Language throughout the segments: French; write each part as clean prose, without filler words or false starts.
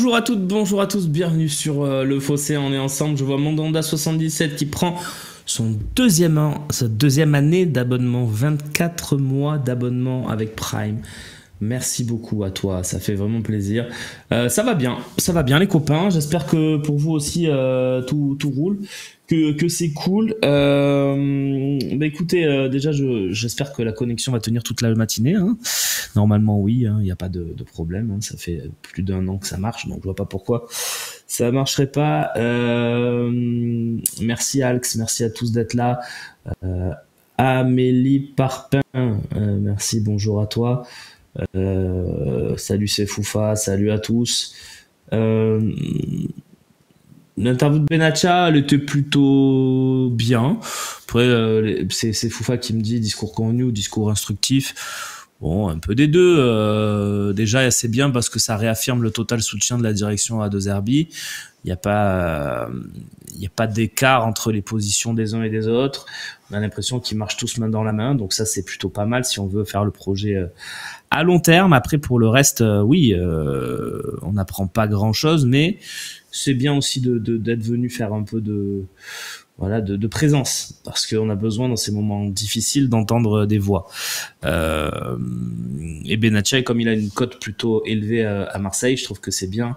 Bonjour à toutes, bonjour à tous, bienvenue sur Le Fossé, on est ensemble. Je vois Mandanda77 qui prend sa deuxième année d'abonnement, 24 mois d'abonnement avec Prime. Merci beaucoup à toi, ça fait vraiment plaisir. Ça va bien les copains, j'espère que pour vous aussi tout roule, que c'est cool. Bah écoutez, déjà j'espère que la connexion va tenir toute la matinée, hein. Normalement oui, il n'y a pas de problème, hein. Ça fait plus d'1 an que ça marche, donc je vois pas pourquoi ça marcherait pas. Merci Alx, merci à tous d'être là. Amélie Parpin, merci, bonjour à toi. Salut c'est Foufa, salut à tous. L'interview de Benatia, elle était plutôt bien. Après, c'est Foufa qui me dit discours convenu ou discours instructif. Bon, un peu des deux. Déjà, c'est bien parce que ça réaffirme le total soutien de la direction à De Zerbi. Il n'y a pas d'écart entre les positions des uns et des autres. On a l'impression qu'ils marchent tous main dans la main. Donc ça, c'est plutôt pas mal si on veut faire le projet à long terme. Après, pour le reste, oui, on n'apprend pas grand-chose, mais c'est bien aussi d'être venu faire un peu de présence, parce qu'on a besoin dans ces moments difficiles d'entendre des voix. Et Benatia, comme il a une cote plutôt élevée à Marseille, je trouve que c'est bien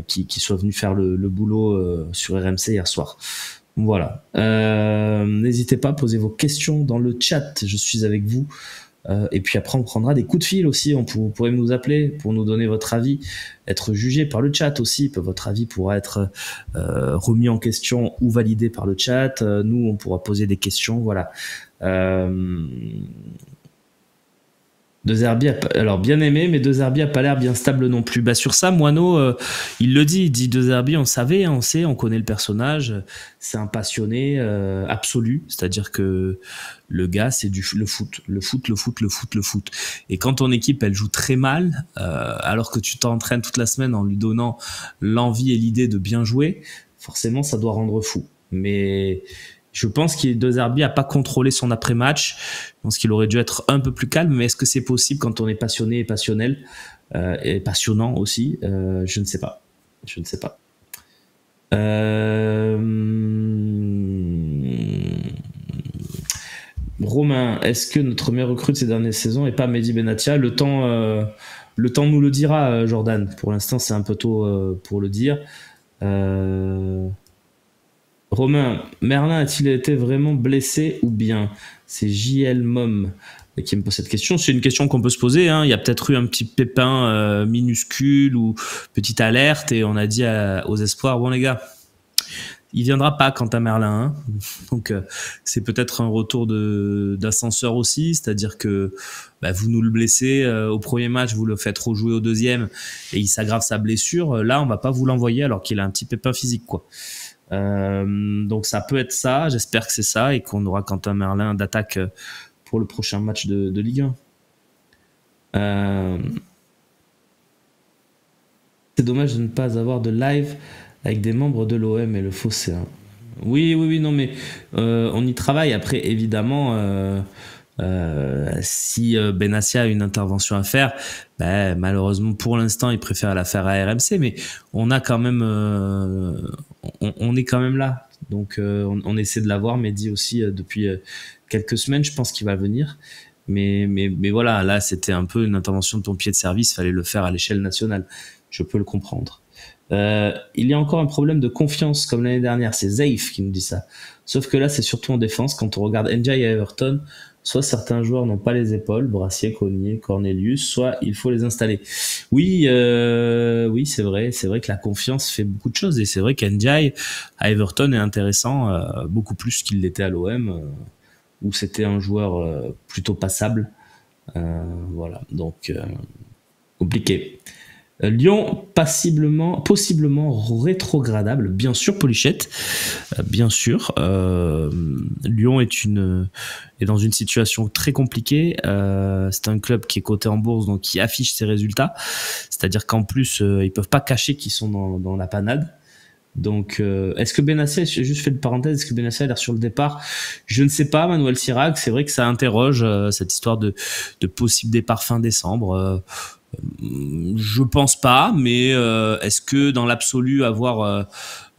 qu'il soit venu faire le boulot sur RMC hier soir. Voilà. N'hésitez pas à poser vos questions dans le chat, je suis avec vous. Et puis après on prendra des coups de fil aussi, vous pourrez nous appeler pour nous donner votre avis, être jugé par le chat aussi, votre avis pourra être remis en question ou validé par le chat, nous on pourra poser des questions, voilà. De Zerbi, alors bien aimé, mais De Zerbi a pas l'air bien stable non plus. Bah sur ça, Moineau, il le dit, De Zerbi, on savait, on sait, on connaît le personnage, c'est un passionné absolu, c'est-à-dire que le gars, c'est le foot. Et quand ton équipe, elle joue très mal, alors que tu t'entraînes toute la semaine en lui donnant l'envie et l'idée de bien jouer, forcément, ça doit rendre fou. Mais je pense que De Zerbi n'a pas contrôlé son après-match. Je pense qu'il aurait dû être un peu plus calme, mais est-ce que c'est possible quand on est passionné et passionnel et passionnant aussi? Je ne sais pas. Romain, est-ce que notre meilleur recrue de ces dernières saisons n'est pas Mehdi Benatia? Le temps nous le dira, Jordan. Pour l'instant, c'est un peu tôt pour le dire. Romain, Merlin a-t-il été vraiment blessé ou bien? C'est JL Mom qui me pose cette question. C'est une question qu'on peut se poser, hein. Il y a peut-être eu un petit pépin minuscule ou petite alerte et on a dit aux espoirs, bon les gars, il viendra pas quant à Merlin, hein. Donc c'est peut-être un retour d'ascenseur aussi, c'est-à-dire que vous nous le blessez au premier match, vous le faites rejouer au deuxième et il s'aggrave sa blessure. Là, on va pas vous l'envoyer alors qu'il a un petit pépin physique, quoi. Donc ça peut être ça, j'espère que c'est ça et qu'on aura Quentin Merlin d'attaque pour le prochain match de Ligue 1. C'est dommage de ne pas avoir de live avec des membres de l'OM et le Fossé, hein. Oui, non mais on y travaille. Après évidemment si Benassia a une intervention à faire, malheureusement pour l'instant il préfère la faire à RMC, mais on a quand même on est quand même là, donc on essaie de l'avoir. Mehdi aussi depuis quelques semaines, je pense qu'il va venir, mais voilà, là c'était un peu une intervention de pompier de service, fallait le faire à l'échelle nationale, je peux le comprendre. Il y a encore un problème de confiance comme l'année dernière, c'est Zaïf qui nous dit ça, sauf que là c'est surtout en défense. Quand on regarde Ndiaye à Everton, soit certains joueurs n'ont pas les épaules, Brassier, Cognier, Cornelius, soit il faut les installer. Oui, c'est vrai que la confiance fait beaucoup de choses, et c'est vrai qu'Ndiaye à Everton est intéressant, beaucoup plus qu'il l'était à l'OM, où c'était un joueur plutôt passable. Voilà, donc compliqué. Lyon, possiblement rétrogradable, bien sûr, Polichette, bien sûr. Lyon est dans une situation très compliquée. C'est un club qui est coté en bourse, donc qui affiche ses résultats. C'est-à-dire qu'en plus, ils peuvent pas cacher qu'ils sont dans la panade. Donc, est-ce que Benassia, j'ai juste fait une parenthèse, est-ce que Benassia a l'air sur le départ? Je ne sais pas, Manuel Sirac, c'est vrai que ça interroge cette histoire de possible départ fin décembre. Je pense pas, mais est-ce que dans l'absolu, avoir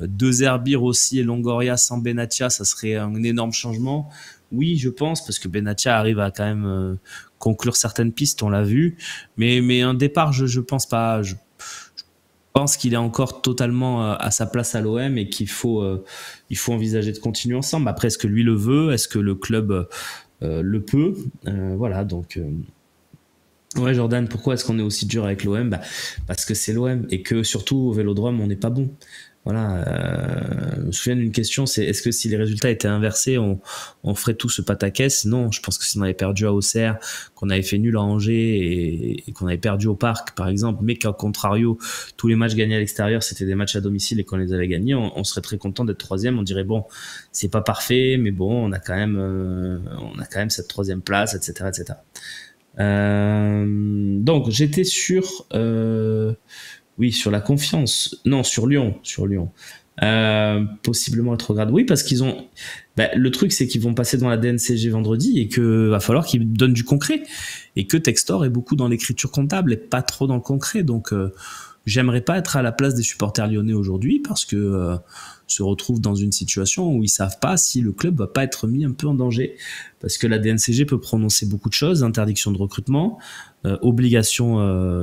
deux Herbir aussi et Longoria sans Benatia, ça serait un énorme changement? Oui, je pense, parce que Benatia arrive à quand même conclure certaines pistes, on l'a vu. Mais un départ, je pense pas. Je pense qu'il est encore totalement à sa place à l'OM et il faut envisager de continuer ensemble. Après, est-ce que lui le veut? Est-ce que le club le peut? Voilà, donc... Ouais, Jordan, pourquoi est-ce qu'on est aussi dur avec l'OM? Bah, parce que c'est l'OM et que surtout au Vélodrome, on n'est pas bon. Voilà. Je me souviens d'une question, c'est est-ce que si les résultats étaient inversés, on ferait tout ce pataquès? Non, je pense que si on avait perdu à Auxerre, qu'on avait fait nul à Angers et qu'on avait perdu au Parc, par exemple, mais qu'à contrario, tous les matchs gagnés à l'extérieur, c'était des matchs à domicile et qu'on les avait gagnés, on serait très content d'être troisième. On dirait bon, c'est pas parfait, mais bon, on a quand même cette troisième place, etc., etc. Donc j'étais sur oui, sur la confiance, non, sur Lyon, possiblement rétrograde, oui, parce qu'ils ont le truc, c'est qu'ils vont passer devant la DNCG vendredi et que va falloir qu'ils donnent du concret et que Textor est beaucoup dans l'écriture comptable et pas trop dans le concret. Donc j'aimerais pas être à la place des supporters lyonnais aujourd'hui parce que se retrouvent dans une situation où ils savent pas si le club va pas être mis un peu en danger, parce que la DNCG peut prononcer beaucoup de choses: interdiction de recrutement, obligation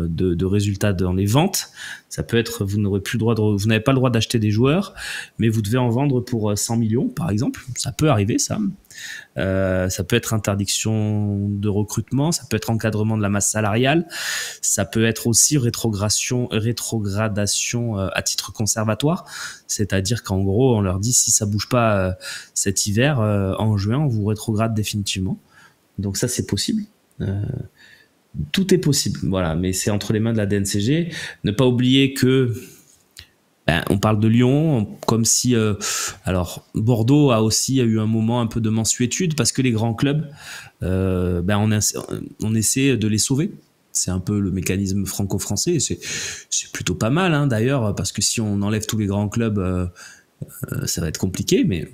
de résultats dans les ventes. Ça peut être, vous n'aurez plus le droit vous n'avez pas le droit d'acheter des joueurs, mais vous devez en vendre pour 100 millions, par exemple. Ça peut arriver, ça. Ça peut être interdiction de recrutement, ça peut être encadrement de la masse salariale, ça peut être aussi rétrogradation à titre conservatoire, c'est-à-dire qu'en gros on leur dit si ça bouge pas cet hiver, en juin on vous rétrograde définitivement. Donc ça c'est possible. Tout est possible, voilà, mais c'est entre les mains de la DNCG. Ne pas oublier que on parle de Lyon comme si... alors, Bordeaux a aussi eu un moment un peu de mansuétude parce que les grands clubs, on essaie de les sauver. C'est un peu le mécanisme franco-français. C'est plutôt pas mal, hein, d'ailleurs, parce que si on enlève tous les grands clubs, ça va être compliqué, mais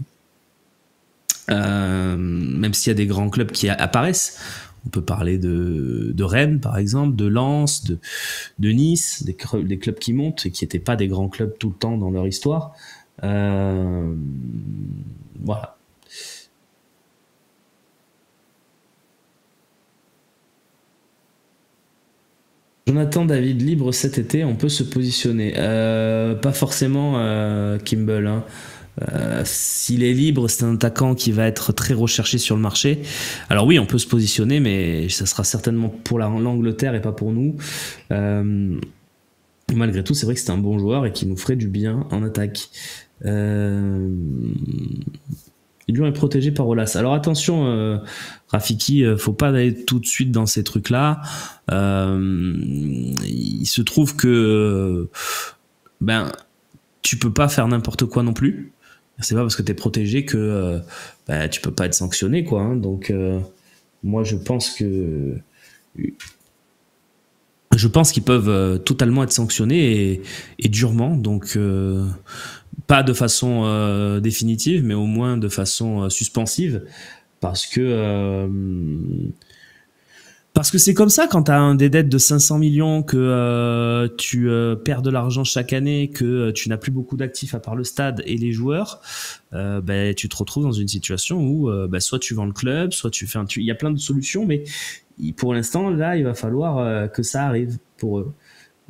même s'il y a des grands clubs qui apparaissent, on peut parler de Rennes, par exemple, de Lens, de Nice, des clubs qui montent et qui n'étaient pas des grands clubs tout le temps dans leur histoire. Voilà. Jonathan David, libre cet été, on peut se positionner. Pas forcément Kimball, hein. S'il est libre, c'est un attaquant qui va être très recherché sur le marché. Alors oui, on peut se positionner, mais ça sera certainement pour l'Angleterre et pas pour nous. Malgré tout, c'est vrai que c'est un bon joueur et qui nous ferait du bien en attaque. Lyon est protégé par Olas. Alors attention, Rafiki, faut pas aller tout de suite dans ces trucs-là. Il se trouve que tu peux pas faire n'importe quoi non plus. C'est pas parce que t'es protégé que tu peux pas être sanctionné, quoi. Hein. Donc moi je pense qu'ils peuvent totalement être sanctionnés et durement. Donc pas de façon définitive, mais au moins de façon suspensive, parce que c'est comme ça quand tu as des dettes de 500 millions, que tu perds de l'argent chaque année, que tu n'as plus beaucoup d'actifs à part le stade et les joueurs, tu te retrouves dans une situation où soit tu vends le club, soit tu fais il y a plein de solutions, mais pour l'instant, là, il va falloir que ça arrive pour eux.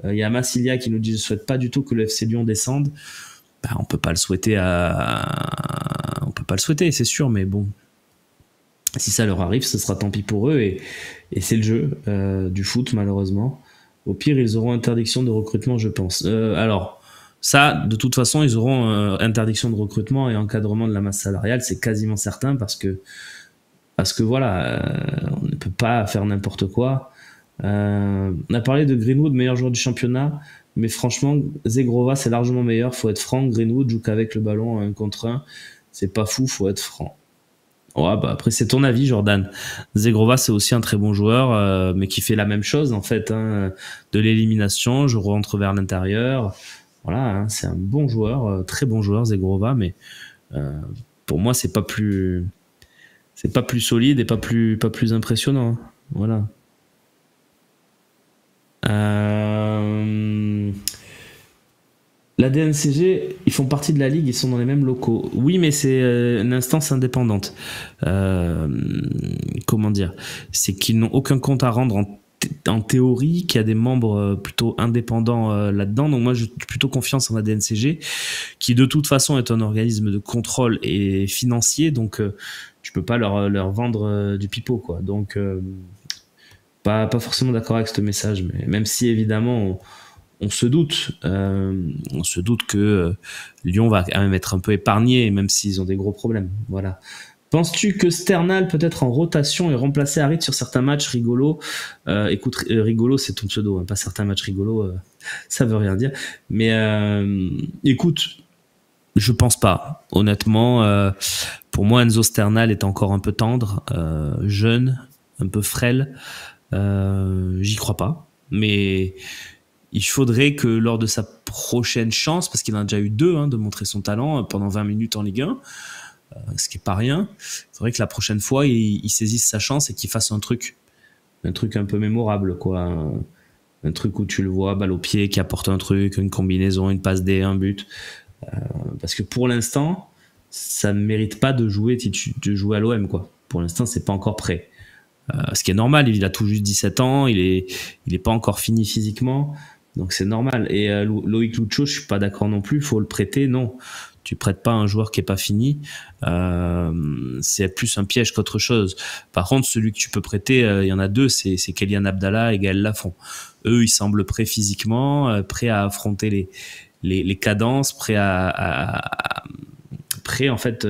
Il y a Massilia qui nous dit: je ne souhaite pas du tout que le FC Lyon descende. On peut pas le souhaiter on peut pas le souhaiter, c'est sûr, mais bon, si ça leur arrive, ce sera tant pis pour eux, et c'est le jeu du foot, malheureusement. Au pire, ils auront interdiction de recrutement, je pense. Alors, ça, de toute façon, ils auront interdiction de recrutement et encadrement de la masse salariale, c'est quasiment certain, parce que voilà, on ne peut pas faire n'importe quoi. On a parlé de Greenwood, meilleur joueur du championnat, mais franchement, Zegrova, c'est largement meilleur. Faut être franc. Greenwood joue qu'avec le ballon 1 contre 1. C'est pas fou, faut être franc. Ouais, après, c'est ton avis, Jordan. Zegrova, c'est aussi un très bon joueur, mais qui fait la même chose, en fait, hein, de l'élimination. Je rentre vers l'intérieur. Voilà, hein, c'est un bon joueur, très bon joueur, Zegrova, mais pour moi, c'est pas plus solide et pas plus impressionnant. Hein. Voilà. La DNCG, ils font partie de la ligue, ils sont dans les mêmes locaux. Oui, mais c'est une instance indépendante. Comment dire? C'est qu'ils n'ont aucun compte à rendre en théorie, qu'il y a des membres plutôt indépendants là-dedans. Donc moi, j'ai plutôt confiance en la DNCG, qui de toute façon est un organisme de contrôle et financier. Donc tu peux pas leur vendre du pipeau, quoi. Donc pas forcément d'accord avec ce message, mais même si évidemment on se doute que Lyon va quand même être un peu épargné, même s'ils ont des gros problèmes. Voilà. Penses-tu que Sternal peut être en rotation et remplacer Harit sur certains matchs rigolos? Écoute, rigolo, c'est ton pseudo, hein, pas certains matchs rigolos, ça veut rien dire. Mais écoute, je pense pas. Honnêtement, pour moi, Enzo Sternal est encore un peu tendre, jeune, un peu frêle. J'y crois pas. Mais il faudrait que lors de sa prochaine chance, parce qu'il en a déjà eu deux, hein, de montrer son talent pendant 20 minutes en Ligue 1, ce qui est pas rien, il faudrait que la prochaine fois, il saisisse sa chance et qu'il fasse un truc un peu mémorable, quoi. Un truc où tu le vois, balle au pied, qui apporte un truc, une combinaison, une passe D, un but. Parce que pour l'instant, ça ne mérite pas de jouer à l'OM, quoi. Pour l'instant, c'est pas encore prêt. Ce qui est normal, il a tout juste 17 ans, il est pas encore fini physiquement, donc c'est normal. Et Loïc Lucho, je suis pas d'accord non plus, faut le prêter, non. Tu prêtes pas un joueur qui est pas fini, c'est plus un piège qu'autre chose. Par contre, celui que tu peux prêter, il y en a deux, c'est Kélian Abdallah et Gaël Lafont. Eux, ils semblent prêts physiquement, prêts à affronter les cadences, prêts prêts en fait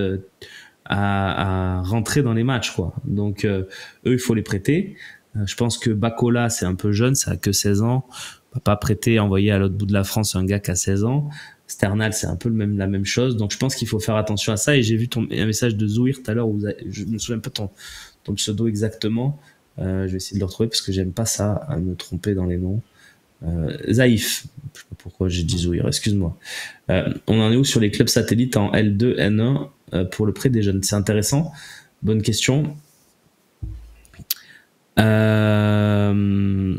à rentrer dans les matchs, quoi. Donc eux, il faut les prêter. Je pense que Bacola, c'est un peu jeune, ça a que 16 ans. On va pas prêter, envoyer à l'autre bout de la France un gars qui a 16 ans. Sternal, c'est un peu la même chose. Donc je pense qu'il faut faire attention à ça. Et j'ai vu un message de Zouir tout à l'heure, je me souviens pas ton pseudo exactement. Je vais essayer de le retrouver parce que j'aime pas ça, à me tromper dans les noms. Zaïf, je sais pas pourquoi j'ai dit Zouir, excuse-moi. On en est où sur les clubs satellites en L2, N1 pour le prêt des jeunes? C'est intéressant, bonne question.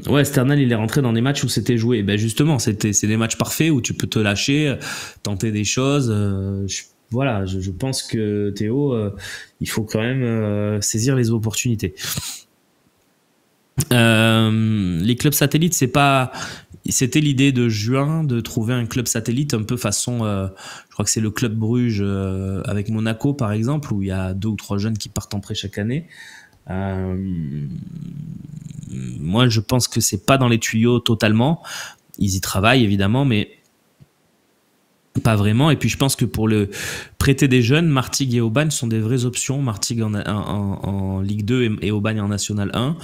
Ouais, Sternal, il est rentré dans des matchs où c'était joué. Ben justement, c'est des matchs parfaits où tu peux te lâcher, tenter des choses. Voilà, je pense que Théo, il faut quand même saisir les opportunités. Les clubs satellites, c'était l'idée de juin de trouver un club satellite un peu façon, je crois que c'est le club Bruges avec Monaco par exemple, où il y a 2 ou 3 jeunes qui partent en prêt chaque année. Moi, je pense que c'est pas dans les tuyaux totalement. Ils y travaillent évidemment, mais pas vraiment. Et puis je pense que pour le prêter des jeunes, Martigues et Aubagne sont des vraies options. Martigues en Ligue 2 et Aubagne en National 1,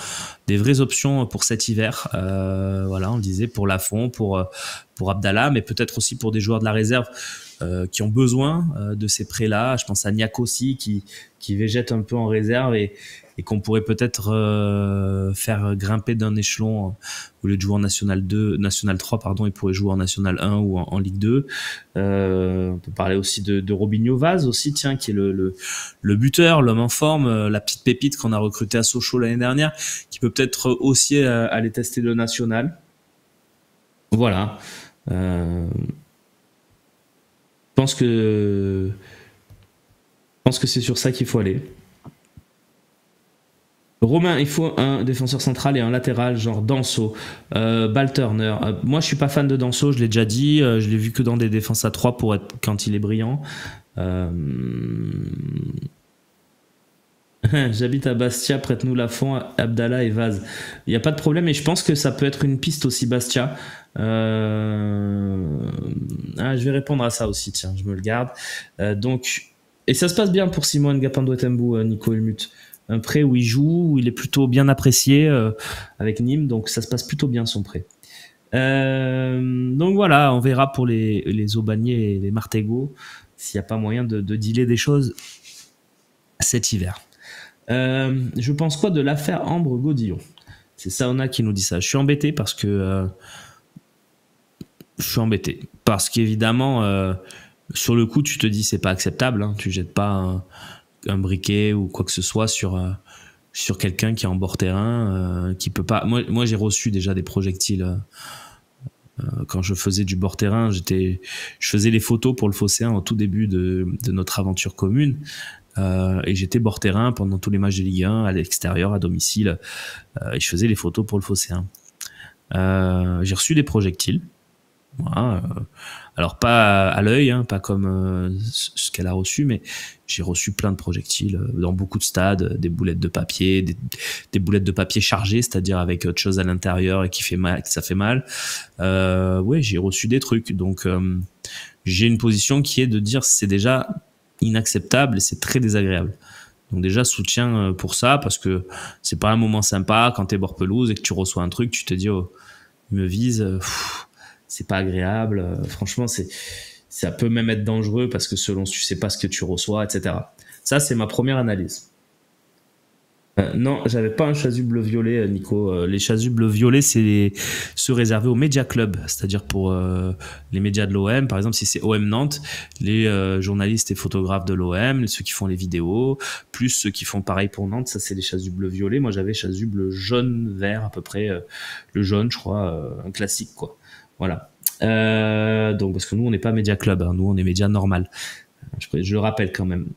des vraies options pour cet hiver. Voilà, on le disait, pour Lafont, pour Abdallah, mais peut-être aussi pour des joueurs de la réserve qui ont besoin de ces prêts-là. Je pense à Niak aussi, qui végète un peu en réserve et qu'on pourrait peut-être faire grimper d'un échelon. Au lieu de jouer en National 3, pardon, il pourrait jouer en National 1 ou en Ligue 2. On peut parler aussi de Robinho Vaz aussi, tiens, qui est le buteur, l'homme en forme, la petite pépite qu'on a recruté à Sochaux l'année dernière, qui peut peut-être aussi aller tester le National. Voilà. Je pense que c'est sur ça qu'il faut aller. Romain, il faut un défenseur central et un latéral, genre Danso, Ball Turner. Moi, je suis pas fan de Danso, je l'ai déjà dit. Je l'ai vu que dans des défenses à 3 quand il est brillant. J'habite à Bastia, prête-nous Lafont, Abdallah et Vaz. Il n'y a pas de problème, et je pense que ça peut être une piste aussi, Bastia. Je vais répondre à ça aussi, tiens, je me le garde. Et ça se passe bien pour Simon Ngapando-Etembu, Nico Helmut. Un prêt où il joue, où il est plutôt bien apprécié avec Nîmes, donc ça se passe plutôt bien son prêt. Donc voilà, on verra pour les Aubagnais et les Martégo s'il n'y a pas moyen de dealer des choses cet hiver. Je pense quoi de l'affaire Ambre Godillon? C'est Saona qui nous dit ça. Je suis embêté parce qu'évidemment sur le coup tu te dis c'est pas acceptable, hein. Tu jettes pas un briquet ou quoi que ce soit sur sur quelqu'un qui est en bord terrain, qui peut pas. Moi j'ai reçu déjà des projectiles. Quand je faisais du bord terrain, je faisais les photos pour le Phocéen au tout début de notre aventure commune. Et j'étais bord terrain pendant tous les matchs de Ligue 1, à l'extérieur, à domicile. Et je faisais les photos pour le Phocéen. J'ai reçu des projectiles. Voilà, alors pas à l'œil, hein, pas comme ce qu'elle a reçu, mais j'ai reçu plein de projectiles dans beaucoup de stades, des boulettes de papier, des boulettes de papier chargées, c'est-à-dire avec autre chose à l'intérieur et qui fait mal, ça fait mal. Ouais, j'ai reçu des trucs, donc j'ai une position qui est de dire c'est déjà inacceptable et c'est très désagréable. Donc déjà soutien pour ça, parce que c'est pas un moment sympa quand t'es bord pelouse et que tu reçois un truc, tu te dis oh, il me vise. C'est pas agréable. Franchement, ça peut même être dangereux parce que selon tu sais pas ce que tu reçois, etc. Ça, c'est ma première analyse. Non, j'avais pas un chasuble violet, Nico. Les chasubles violets, c'est ceux réservés aux médias clubs, c'est-à-dire pour les médias de l'OM. Par exemple, si c'est OM Nantes, les journalistes et photographes de l'OM, ceux qui font les vidéos, plus ceux qui font pareil pour Nantes, ça c'est les chasubles violets. Moi, j'avais chasuble jaune-vert à peu près, le jaune, je crois, un classique quoi. Voilà. Donc parce que nous, on n'est pas média club, hein, nous on est média normal. Je le rappelle quand même.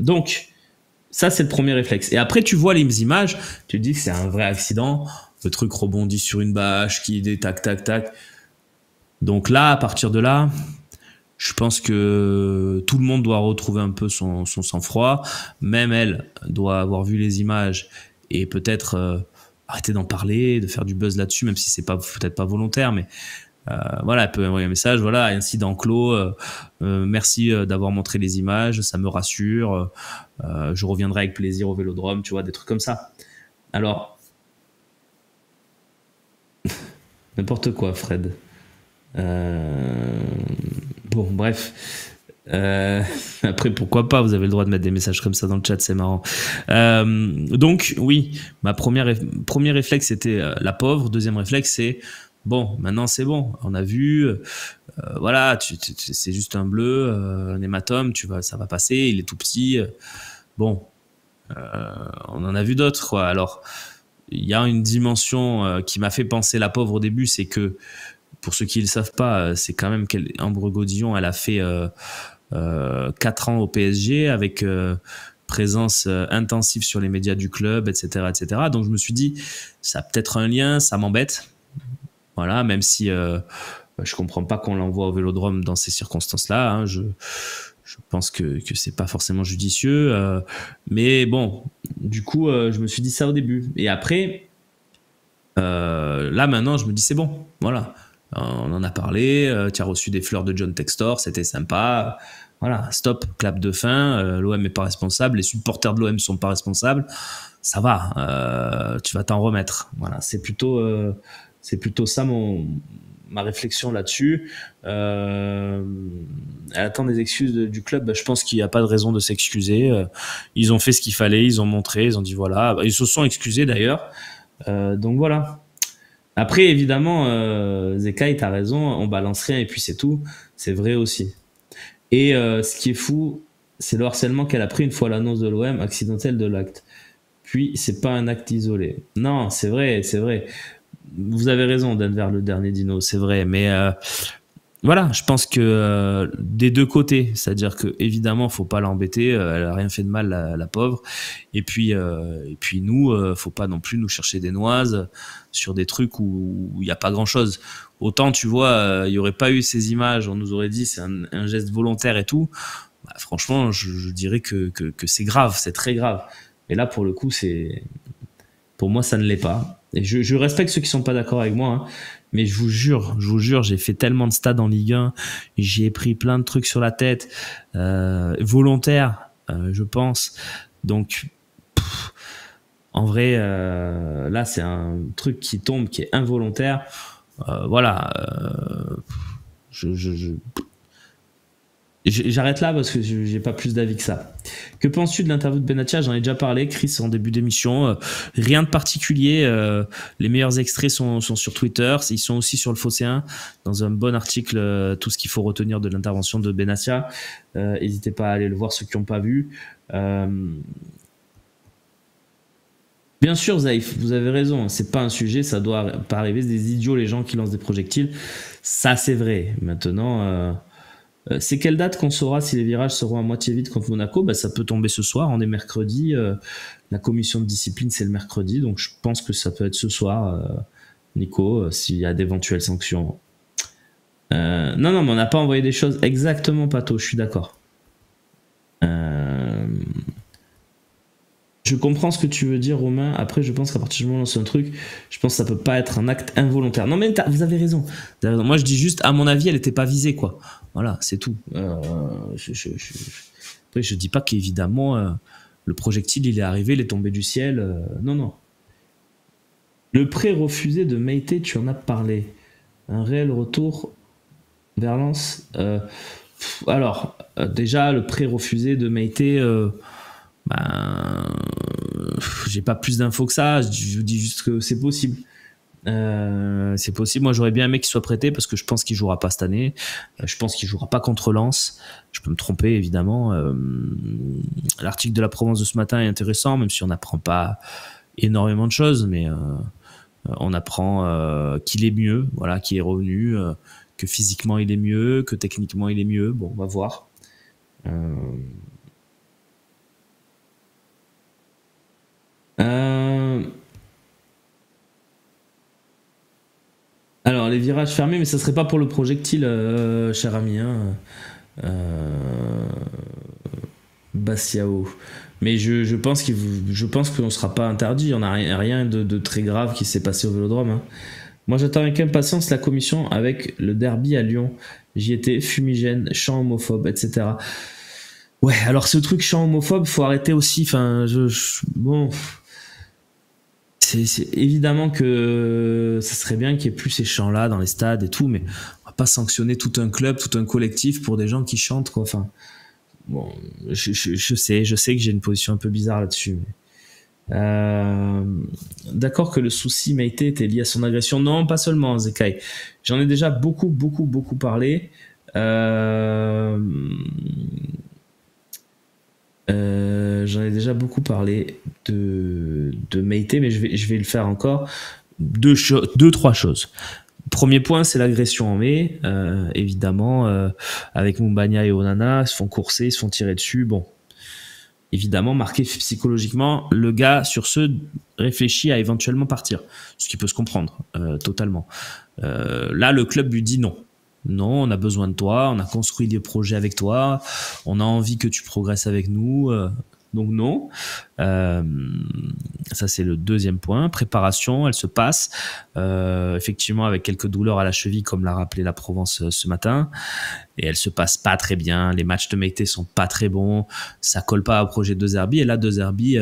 Donc ça, c'est le premier réflexe. Et après, tu vois les images, tu te dis que c'est un vrai accident. Le truc rebondit sur une bâche, qui est tac, tac, tac. Donc là, à partir de là, je pense que tout le monde doit retrouver un peu son sang-froid. Même elle doit avoir vu les images et peut-être arrêter d'en parler, de faire du buzz là-dessus, même si c'est pas peut-être pas volontaire, mais voilà, elle peut envoyer un message, voilà, incident clos, merci d'avoir montré les images, ça me rassure, je reviendrai avec plaisir au Vélodrome, tu vois, des trucs comme ça. Alors, n'importe quoi, Fred. Bon, bref. Après, pourquoi pas, vous avez le droit de mettre des messages comme ça dans le chat, c'est marrant. Donc, oui, ma premier réflexe, c'était la pauvre. Deuxième réflexe, c'est bon, maintenant c'est bon, on a vu, voilà, c'est juste un bleu, un hématome, ça va passer, il est tout petit. Bon, on en a vu d'autres, quoi. Alors, il y a une dimension qui m'a fait penser la pauvre au début, c'est que, pour ceux qui ne le savent pas, c'est quand même qu'Ambre Godillon, elle a fait 4 ans au PSG avec présence intensive sur les médias du club, etc., etc. Donc je me suis dit, ça a peut-être un lien, ça m'embête. Voilà, même si je comprends pas qu'on l'envoie au Vélodrome dans ces circonstances-là. Hein, je pense que c'est pas forcément judicieux. Mais bon, du coup, je me suis dit ça au début. Et après, là maintenant, je me dis c'est bon. Voilà, on en a parlé. Tu as reçu des fleurs de John Textor, c'était sympa. Voilà, stop, clap de fin. L'OM est pas responsable, les supporters de l'OM sont pas responsables. Ça va, tu vas t'en remettre. Voilà, c'est plutôt ça ma réflexion là-dessus. Elle attend des excuses du club. Je pense qu'il n'y a pas de raison de s'excuser. Ils ont fait ce qu'il fallait, ils ont montré, ils ont dit voilà. Ils se sont excusés d'ailleurs. Donc voilà. Après, évidemment, Zekai, t'as raison, on balance rien et puis c'est tout. C'est vrai aussi. Et ce qui est fou, c'est le harcèlement qu'elle a pris une fois l'annonce de l'OM accidentelle de l'acte. Puis, c'est pas un acte isolé. Non, c'est vrai, c'est vrai. Vous avez raison, Denver, le dernier dino, c'est vrai. Mais voilà, je pense que des deux côtés, c'est-à-dire que évidemment, faut pas l'embêter. Elle a rien fait de mal, la pauvre. Et puis nous, faut pas non plus nous chercher des noises sur des trucs où il y a pas grand-chose. Autant, tu vois, il y aurait pas eu ces images, on nous aurait dit c'est un geste volontaire et tout. Bah, franchement, je dirais que c'est grave, c'est très grave. Et là, pour le coup, pour moi, ça ne l'est pas. Et je respecte ceux qui sont pas d'accord avec moi, hein, mais je vous jure, j'ai fait tellement de stades en Ligue 1, j'y ai pris plein de trucs sur la tête, volontaires, je pense. Donc, en vrai, là, c'est un truc qui tombe, qui est involontaire. Voilà. J'arrête là parce que j'ai pas plus d'avis que ça. Que penses-tu de l'interview de Benatia? J'en ai déjà parlé, Chris, en début d'émission. Rien de particulier. Les meilleurs extraits sont sur Twitter. Ils sont aussi sur le Phocéen, dans un bon article, tout ce qu'il faut retenir de l'intervention de Benatia. N'hésitez pas à aller le voir, ceux qui n'ont pas vu. Bien sûr, Zaïf, vous avez raison. C'est pas un sujet, ça doit pas arriver. C'est des idiots, les gens qui lancent des projectiles. Ça, c'est vrai. Maintenant, c'est quelle date qu'on saura si les virages seront à moitié vides contre Monaco? Bah, ça peut tomber ce soir. On est mercredi. La commission de discipline, c'est le mercredi. Donc, je pense que ça peut être ce soir, Nico, s'il y a d'éventuelles sanctions. Non, non, mais on n'a pas envoyé des choses exactement, Pato. Je suis d'accord. Je comprends ce que tu veux dire, Romain. Après, je pense qu'à partir du moment où on lance un truc, je pense que ça peut pas être un acte involontaire. Non, mais vous avez raison. Vous avez raison. Moi, je dis juste, à mon avis, elle n'était pas visée, quoi. Voilà, c'est tout. Après, je dis pas qu'évidemment, le projectile, il est arrivé, il est tombé du ciel. Non, non. Le prêt refusé de Meïté, tu en as parlé. Un réel retour vers Lens. Alors, déjà, le prêt refusé de Meïté, j'ai pas plus d'infos que ça. Je vous dis juste que c'est possible. C'est possible. Moi, j'aurais bien aimé qu'il soit prêté parce que je pense qu'il jouera pas cette année. Je pense qu'il jouera pas contre Lens. Je peux me tromper, évidemment. L'article de la Provence de ce matin est intéressant, même si on n'apprend pas énormément de choses, mais on apprend qu'il est mieux, voilà, qu'il est revenu, que physiquement il est mieux, que techniquement il est mieux. Bon, on va voir. Alors, les virages fermés, mais ça serait pas pour le projectile, cher ami. Hein. Bastiao. Mais je pense qu'on ne sera pas interdit. Il n'y en a rien de très grave qui s'est passé au Vélodrome. Hein. Moi, j'attends avec impatience la commission avec le derby à Lyon. J'y étais, fumigène, chant homophobe, etc. Ouais, alors ce truc chant homophobe, faut arrêter aussi. Enfin, bon. C'est évidemment que ça serait bien qu'il n'y ait plus ces chants-là dans les stades et tout, mais on va pas sanctionner tout un club, tout un collectif pour des gens qui chantent, quoi. Enfin, bon, je sais que j'ai une position un peu bizarre là-dessus. Mais... d'accord que le souci Meïté était lié à son agression. Non, pas seulement, Zekai. J'en ai déjà beaucoup parlé. J'en ai déjà beaucoup parlé de Meïté, mais je vais le faire encore. Trois choses. Premier point, c'est l'agression en mai. Évidemment, avec Mumbagna et Onana, ils se font courser, ils se font tirer dessus. Bon, évidemment, marqué psychologiquement, le gars, sur ce, réfléchit à éventuellement partir. Ce qui peut se comprendre, totalement. Là, le club lui dit non. Non, on a besoin de toi, on a construit des projets avec toi, on a envie que tu progresses avec nous, donc non. Ça, c'est le deuxième point. Préparation, elle se passe, effectivement avec quelques douleurs à la cheville, comme l'a rappelé la Provence ce matin, et elle se passe pas très bien, les matchs de Meïté sont pas très bons, ça colle pas au projet de Zerbi, et là, De Zerbi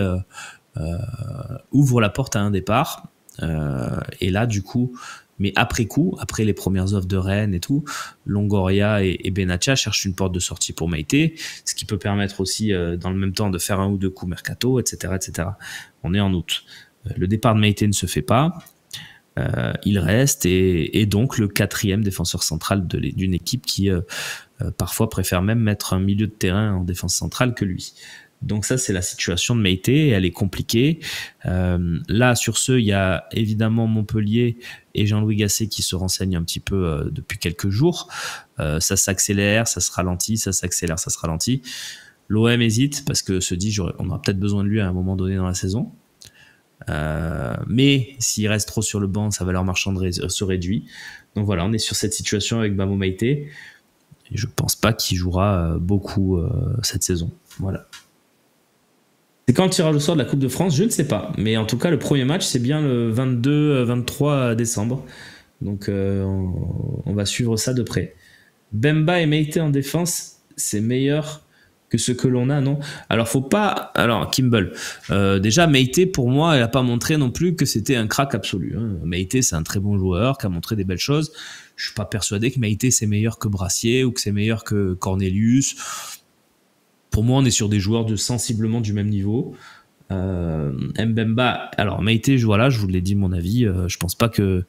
ouvre la porte à un départ, et là, du coup... Mais après coup, après les premières offres de Rennes et tout, Longoria et Benatia cherchent une porte de sortie pour Meïté, ce qui peut permettre aussi, dans le même temps, de faire un ou deux coups mercato, etc., etc. On est en août. Le départ de Meïté ne se fait pas. Il reste et donc le quatrième défenseur central d'une équipe qui parfois préfère même mettre un milieu de terrain en défense centrale que lui. Donc ça, c'est la situation de Meïté, elle est compliquée. Là, sur ce, il y a évidemment Montpellier et Jean-Louis Gasset qui se renseignent un petit peu depuis quelques jours. Ça s'accélère, ça se ralentit, ça s'accélère, ça se ralentit. L'OM hésite parce que se dit on aura peut-être besoin de lui à un moment donné dans la saison. Mais s'il reste trop sur le banc, sa valeur marchande se réduit. Donc voilà, on est sur cette situation avec Bamo Meïté. Et je pense pas qu'il jouera beaucoup cette saison. Voilà. C'est quand le tirage au sort de la Coupe de France? Je ne sais pas. Mais en tout cas, le premier match, c'est bien le 22-23 décembre. Donc, on va suivre ça de près. Bemba et Meïté en défense, c'est meilleur que ce que l'on a, non? Alors, faut pas... Alors, Kimball. Déjà, Meïté, pour moi, elle n'a pas montré non plus que c'était un crack absolu. Hein. Meïté, c'est un très bon joueur qui a montré des belles choses. Je suis pas persuadé que Meïté, c'est meilleur que Brassier ou que c'est meilleur que Cornelius. Pour moi, on est sur des joueurs sensiblement du même niveau. Mbemba, alors Meïté, voilà, je vous l'ai dit mon avis. Je pense pas que...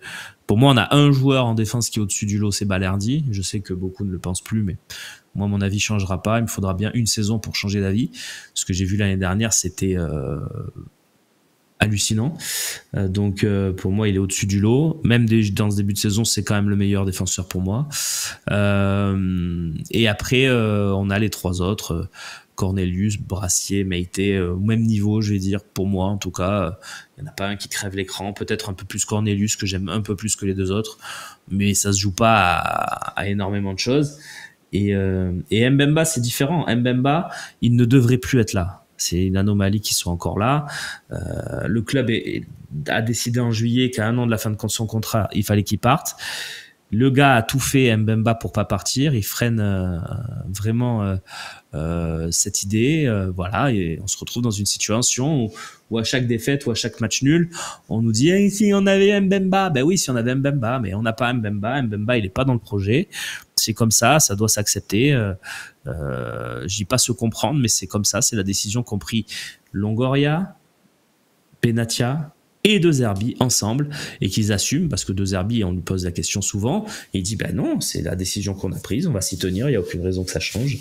Pour moi, on a un joueur en défense qui est au-dessus du lot, c'est Balerdi. Je sais que beaucoup ne le pensent plus, mais moi, mon avis changera pas. Il me faudra bien une saison pour changer d'avis. Ce que j'ai vu l'année dernière, c'était hallucinant. Donc pour moi, il est au-dessus du lot. Même dans ce début de saison, c'est quand même le meilleur défenseur pour moi. Et après, on a les trois autres. Cornelius, Brassier, Meïté, au même niveau, je vais dire, pour moi en tout cas. Il n'y en a pas un qui crève l'écran, peut-être un peu plus Cornelius, que j'aime un peu plus que les deux autres, mais ça se joue pas à énormément de choses. Et Mbemba, c'est différent. Mbemba, il ne devrait plus être là. C'est une anomalie qu'il soit encore là. Le club a décidé en juillet qu'à un an de la fin de son contrat, il fallait qu'il parte. Le gars a tout fait, Mbemba, pour pas partir. Il freine vraiment cette idée. Voilà, et on se retrouve dans une situation où à chaque défaite ou à chaque match nul, on nous dit si on avait Mbemba. Ben oui, si on avait Mbemba, mais on n'a pas Mbemba. Mbemba, il est pas dans le projet. C'est comme ça doit s'accepter. Je dis pas se comprendre, mais c'est comme ça. C'est la décision qu'ont pris Longoria, Benatia et De Zerbi ensemble, et qu'ils assument, parce que De Zerbi, on lui pose la question souvent, et il dit ben non, c'est la décision qu'on a prise, on va s'y tenir, il n'y a aucune raison que ça change.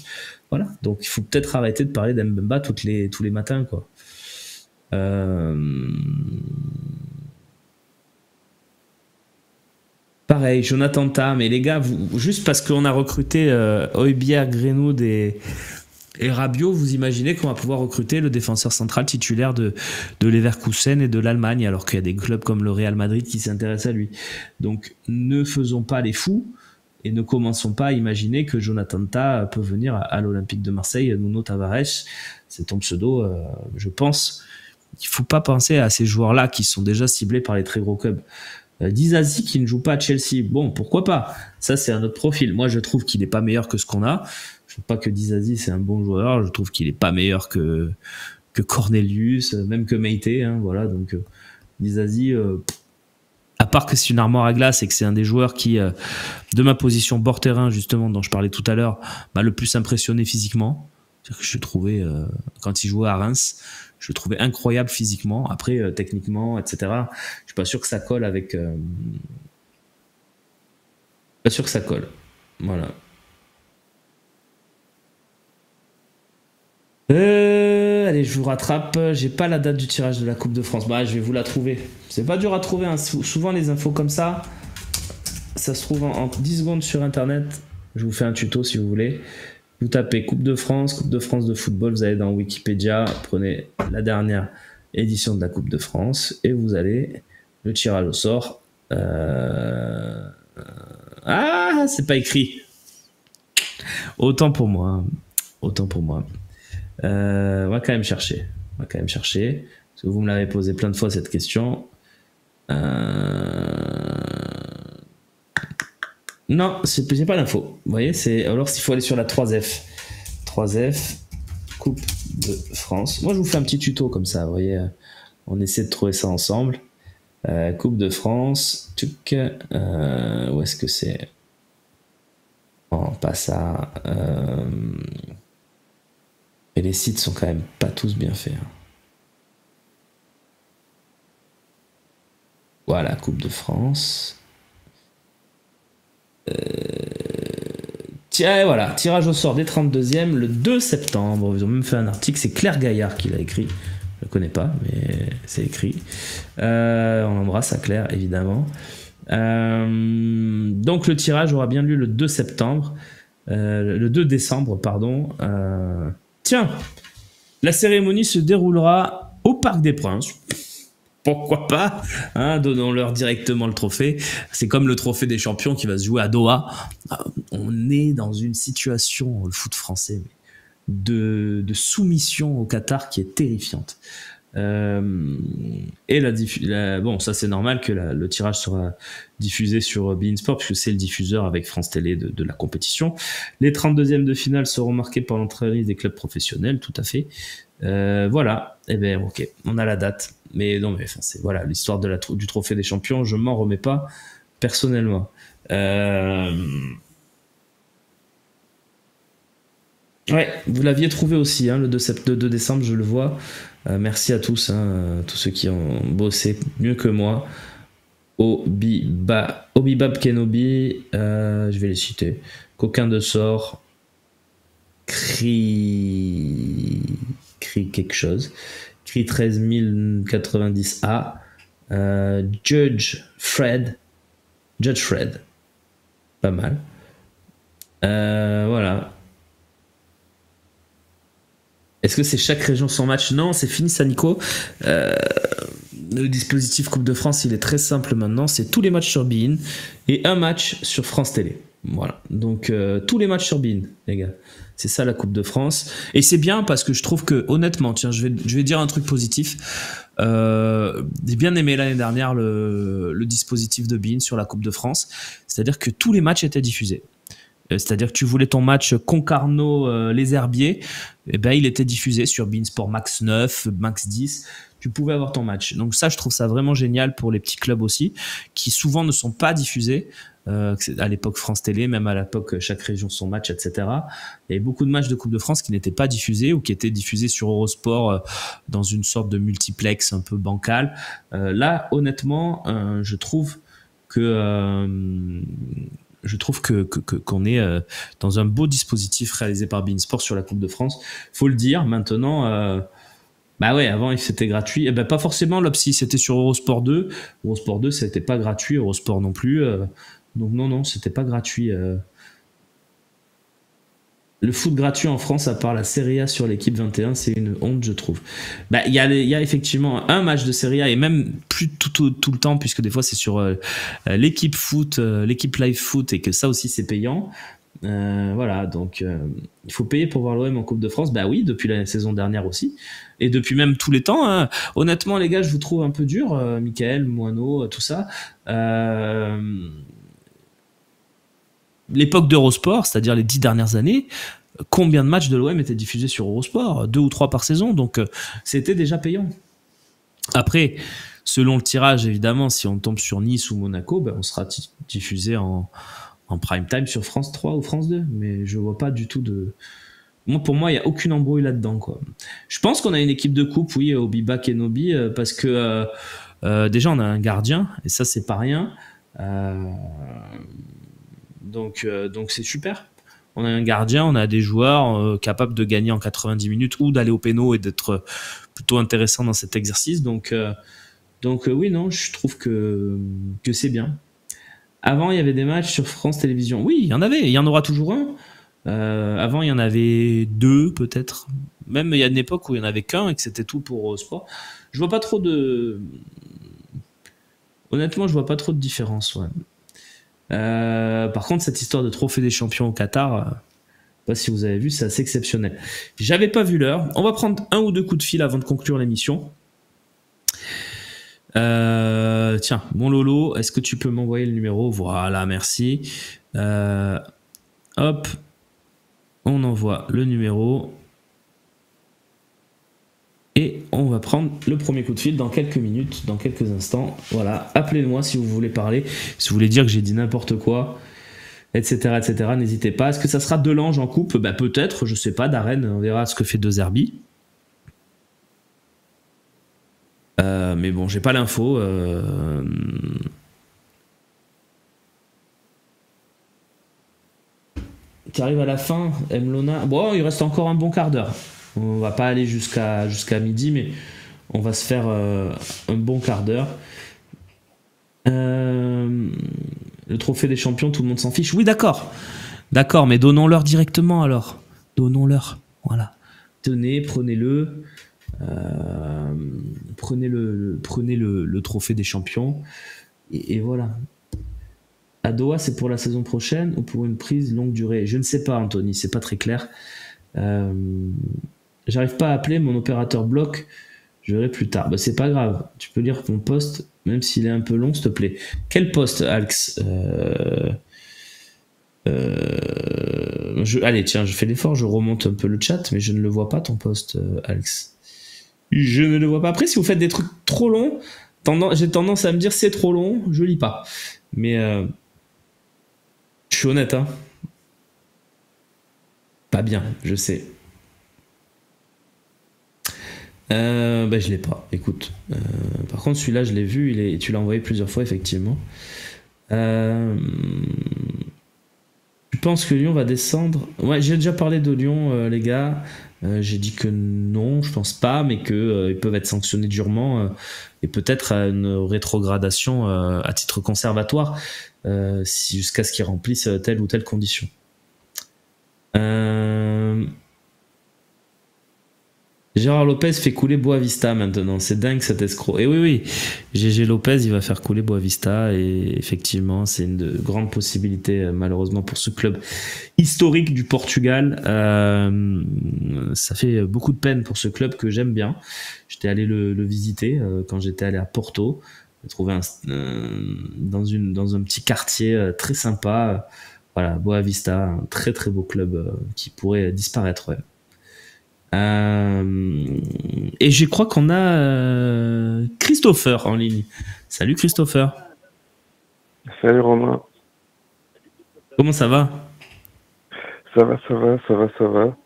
Voilà, donc il faut peut-être arrêter de parler d'Mbemba tous les matins, quoi. Pareil, Jonathan Tah, mais les gars, juste parce qu'on a recruté Højbjerg, Greenwood et Rabiot, vous imaginez qu'on va pouvoir recruter le défenseur central titulaire de Leverkusen et de l'Allemagne, alors qu'il y a des clubs comme le Real Madrid qui s'intéressent à lui. Donc ne faisons pas les fous et ne commençons pas à imaginer que Jonathan Tah peut venir à l'Olympique de Marseille. Nuno Tavares, c'est ton pseudo, je pense. Il ne faut pas penser à ces joueurs-là qui sont déjà ciblés par les très gros clubs. Dizazi qui ne joue pas à Chelsea, bon, pourquoi pas? Ça, c'est un autre profil. Moi, je trouve qu'il n'est pas meilleur que ce qu'on a. Je ne trouve pas que Dizazi, c'est un bon joueur. Je trouve qu'il n'est pas meilleur que Cornelius, même que Meïté. Hein, voilà, donc Dizazi, à part que c'est une armoire à glace et que c'est un des joueurs qui, de ma position bord terrain, justement, dont je parlais tout à l'heure, m'a le plus impressionné physiquement. C'est-à-dire que je trouvais, quand il jouait à Reims, je le trouvais incroyable physiquement. Après, techniquement, etc., je suis pas sûr que ça colle avec... pas sûr que ça colle. Voilà. Allez, je vous rattrape. J'ai pas la date du tirage de la Coupe de France. Bah, je vais vous la trouver. C'est pas dur à trouver. Hein. Souvent, les infos comme ça se trouve en 10 secondes sur Internet. Je vous fais un tuto si vous voulez. Vous tapez Coupe de France de football. Vous allez dans Wikipédia. Prenez la dernière édition de la Coupe de France et vous allez le tirage au sort. Ah, c'est pas écrit. Autant pour moi. Autant pour moi. On va quand même chercher. Parce que vous me l'avez posé plein de fois cette question. Non, c'est pas l'info. Vous voyez, alors s'il faut aller sur la 3F. 3F, Coupe de France. Moi, je vous fais un petit tuto comme ça. Vous voyez, on essaie de trouver ça ensemble. Coupe de France. Tuc, où est-ce que c'est? Non, pas ça. Et les sites sont quand même pas tous bien faits. Voilà, Coupe de France. Tiens, voilà, tirage au sort des 32e le 2 septembre. Ils ont même fait un article, c'est Claire Gaillard qui l'a écrit. Je ne connais pas, mais c'est écrit. On embrasse à Claire, évidemment. Donc le tirage aura bien lieu le 2 septembre. Le 2 décembre, pardon. Tiens, la cérémonie se déroulera au Parc des Princes. Pourquoi pas, hein, donnons-leur directement le trophée. C'est comme le trophée des champions qui va se jouer à Doha. On est dans une situation, le foot français, de soumission au Qatar qui est terrifiante. Et bon, ça c'est normal que le tirage sera diffusé sur beIN Sport puisque c'est le diffuseur avec France Télé de la compétition. Les 32e de finale seront marqués par l'entrée des clubs professionnels, tout à fait. Voilà, et bien ok, on a la date. Mais non, mais enfin, c'est voilà l'histoire du trophée des champions. Je m'en remets pas personnellement. Ouais, vous l'aviez trouvé aussi, hein, le 2 décembre, je le vois. Merci à tous, hein, tous ceux qui ont bossé mieux que moi. Obibab Kenobi, je vais les citer. Coquin de sort, crie quelque chose. CRI 13090A. Judge Fred. Pas mal. Voilà. Est-ce que c'est chaque région son match? Non, c'est fini ça, Nico. Le dispositif Coupe de France, il est très simple maintenant. C'est tous les matchs sur beIN et un match sur France Télé. Voilà. Donc, tous les matchs sur beIN, les gars. C'est ça la Coupe de France. Et c'est bien parce que je trouve que, honnêtement, tiens, je vais dire un truc positif. J'ai bien aimé l'année dernière le dispositif de beIN sur la Coupe de France. C'est-à-dire que tous les matchs étaient diffusés. C'est-à-dire que tu voulais ton match Concarneau-Les Herbiers, eh ben, il était diffusé sur beIN Sport Max 9, Max 10. Tu pouvais avoir ton match. Donc ça, je trouve ça vraiment génial pour les petits clubs aussi, qui souvent ne sont pas diffusés. À l'époque France Télé, même à l'époque chaque région son match, etc. Il y avait beaucoup de matchs de Coupe de France qui n'étaient pas diffusés ou qui étaient diffusés sur Eurosport dans une sorte de multiplex un peu bancal. Là, honnêtement, je trouve qu'on est dans un beau dispositif réalisé par beIN Sport sur la Coupe de France. Faut le dire, maintenant... bah ouais, avant c'était gratuit. Et ben pas forcément, l'Opsi, c'était sur Eurosport 2. Eurosport 2, c'était pas gratuit, Eurosport non plus. Donc non, c'était pas gratuit. Le foot gratuit en France, à part la Serie A sur l'équipe 21, c'est une honte, je trouve. Bah, il y a effectivement un match de Serie A, et même plus tout le temps, puisque des fois c'est sur l'équipe foot, l'équipe live foot, et que ça aussi c'est payant. Voilà, donc il faut payer pour voir l'OM en Coupe de France. Bah oui, depuis la saison dernière aussi, et depuis même tous les temps, hein. Honnêtement les gars, je vous trouve un peu dur, Michael, Moineau, tout ça. L'époque d'Eurosport, c'est-à-dire les 10 dernières années, combien de matchs de l'OM étaient diffusés sur Eurosport? 2 ou 3 par saison, donc c'était déjà payant. Après, selon le tirage, évidemment, si on tombe sur Nice ou Monaco, ben on sera diffusé en prime time sur France 3 ou France 2, mais je vois pas du tout de... Pour moi, il n'y a aucune embrouille là-dedans, quoi. Je pense qu'on a une équipe de coupe, oui, Obiba Kenobi, parce que déjà, on a un gardien, et ça, c'est pas rien. Donc c'est super. On a un gardien, on a des joueurs capables de gagner en 90 minutes ou d'aller au péno et d'être plutôt intéressant dans cet exercice. Donc oui, non, je trouve que c'est bien. Avant, il y avait des matchs sur France Télévisions. Oui, il y en avait, il y en aura toujours un. Avant, il y en avait 2 peut-être. Même il y a une époque où il n'y en avait qu'un et que c'était tout pour sport. Je vois pas trop de... Honnêtement, je vois pas trop de différence, ouais. Par contre, cette histoire de trophée des champions au Qatar, je sais pas si vous avez vu, c'est assez exceptionnel. J'avais pas vu l'heure. On va prendre 1 ou 2 coups de fil avant de conclure l'émission. Tiens, mon Lolo, est-ce que tu peux m'envoyer le numéro? Voilà, merci. Hop, on envoie le numéro. Et on va prendre le premier coup de fil dans quelques minutes, dans quelques instants. Voilà, appelez-moi si vous voulez parler, si vous voulez dire que j'ai dit n'importe quoi, etc., etc. N'hésitez pas. Est-ce que ça sera Delange en coupe? Bah peut-être, je sais pas. Darren, on verra ce que fait De Zerbi. Mais bon, j'ai pas l'info. Tu arrives à la fin, Mlona. Bon, il reste encore un bon quart d'heure. On va pas aller jusqu'à midi, mais on va se faire un bon quart d'heure. Le trophée des champions, tout le monde s'en fiche. Oui, d'accord, mais donnons-leur directement alors. Donnons-leur, voilà. Tenez, prenez-le. Prenez le trophée des champions. Et voilà. À Doha, c'est pour la saison prochaine ou pour une prise longue durée? Je ne sais pas, Anthony, c'est pas très clair. J'arrive pas à appeler, mon opérateur bloque. Je verrai plus tard. Bah, c'est pas grave. Tu peux lire mon post, même s'il est un peu long, s'il te plaît. Quel post, Alx? Allez, tiens, je fais l'effort, je remonte un peu le chat, mais je ne le vois pas, ton post, Alx. Je ne le vois pas. Après, si vous faites des trucs trop longs, j'ai tendance à me dire c'est trop long, je lis pas. Mais je suis honnête, hein. Pas bien, je sais. Bah, je l'ai pas, écoute. Par contre, celui-là, je l'ai vu, tu l'as envoyé plusieurs fois, effectivement. Tu penses que Lyon va descendre? Ouais, j'ai déjà parlé de Lyon, les gars. J'ai dit que non, je pense pas, mais que ils peuvent être sanctionnés durement et peut-être à une rétrogradation à titre conservatoire jusqu'à ce qu'ils remplissent telle ou telle condition. Gérard Lopez fait couler Boavista maintenant. C'est dingue cet escroc. Et oui, oui, GG Lopez, il va faire couler Boavista. Et effectivement, c'est une grande possibilité, malheureusement, pour ce club historique du Portugal. Ça fait beaucoup de peine pour ce club que j'aime bien. J'étais allé le visiter quand j'étais allé à Porto. J'ai trouvé dans un petit quartier très sympa. Voilà, Boavista, un très très beau club qui pourrait disparaître. Ouais. Et je crois qu'on a Christopher en ligne. Salut Christopher. Salut Romain, Comment ça va? ça va, ça va, ça va, ça va.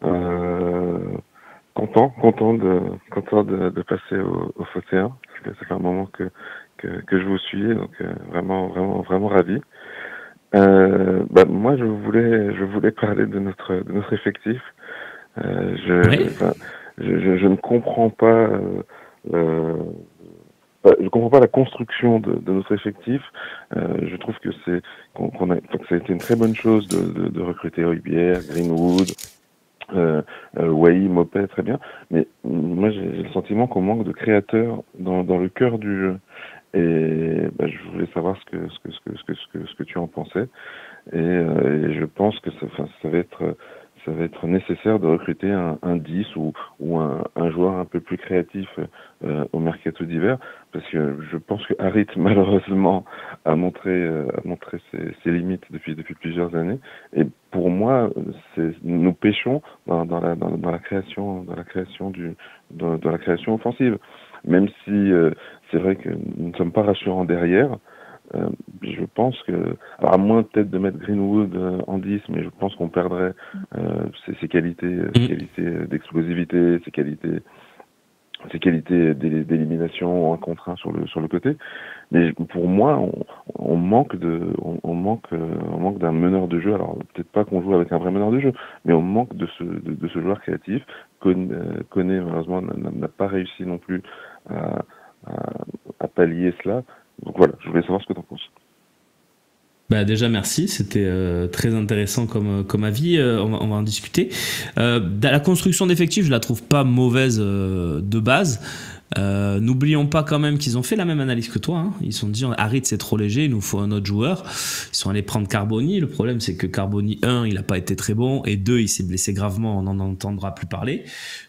Euh, content de passer au Phocéen, parce que ça fait un moment que je vous suis, donc vraiment, vraiment, vraiment ravi. Moi, je voulais parler de notre effectif. Ouais. Enfin, je ne comprends pas, je comprends pas la construction de notre effectif. Je trouve que ça a été une très bonne chose de recruter Højbjerg, Greenwood, Wai, Mopé, très bien. Mais moi, j'ai le sentiment qu'on manque de créateurs dans le cœur du jeu. Et je voulais savoir ce que tu en pensais. Et je pense que ça va être nécessaire de recruter un 10 ou un joueur un peu plus créatif au mercato d'hiver, parce que je pense que Harit malheureusement a montré ses limites depuis plusieurs années. Et pour moi, nous pêchons dans la création offensive. Même si c'est vrai que nous ne sommes pas rassurants derrière. Je pense que, alors à moins peut-être de mettre Greenwood en 10, mais je pense qu'on perdrait ses Mm. qualités d'explosivité, ses qualités d'élimination en 1 contre 1 sur le côté. Mais pour moi, on manque d'un meneur de jeu. Alors peut-être pas qu'on joue avec un vrai meneur de jeu, mais on manque de ce joueur créatif. Koné malheureusement n'a pas réussi non plus à, à, à pallier cela. Donc voilà, je voulais savoir ce que tu en penses. Bah déjà merci, c'était très intéressant comme avis, on va en discuter. Dans la construction d'effectifs, je la trouve pas mauvaise de base. N'oublions pas quand même qu'ils ont fait la même analyse que toi. Hein. Ils se sont dit Harit c'est trop léger, il nous faut un autre joueur. Ils sont allés prendre Carboni. Le problème c'est que Carboni, un, il n'a pas été très bon, et deux, il s'est blessé gravement, on n'en entendra plus parler.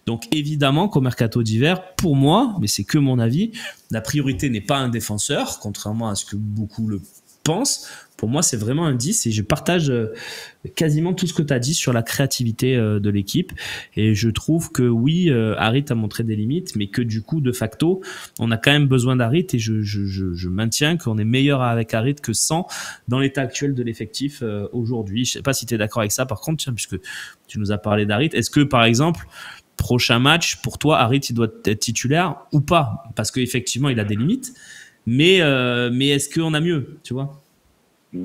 Donc évidemment qu'au mercato d'hiver, pour moi, mais c'est que mon avis, la priorité n'est pas un défenseur, contrairement à ce que beaucoup le pensent. Pour moi, c'est vraiment un 10 et je partage quasiment tout ce que tu as dit sur la créativité de l'équipe. Et je trouve que oui, Harit a montré des limites, mais que du coup, de facto, on a quand même besoin d'Harit et je maintiens qu'on est meilleur avec Harit que sans dans l'état actuel de l'effectif aujourd'hui. Je sais pas si tu es d'accord avec ça, par contre, tiens, puisque tu nous as parlé d'Harit. Est-ce que, par exemple, prochain match, pour toi, Harit, il doit être titulaire ou pas? Parce qu'effectivement, il a des limites. Mais est-ce qu'on a mieux, tu vois?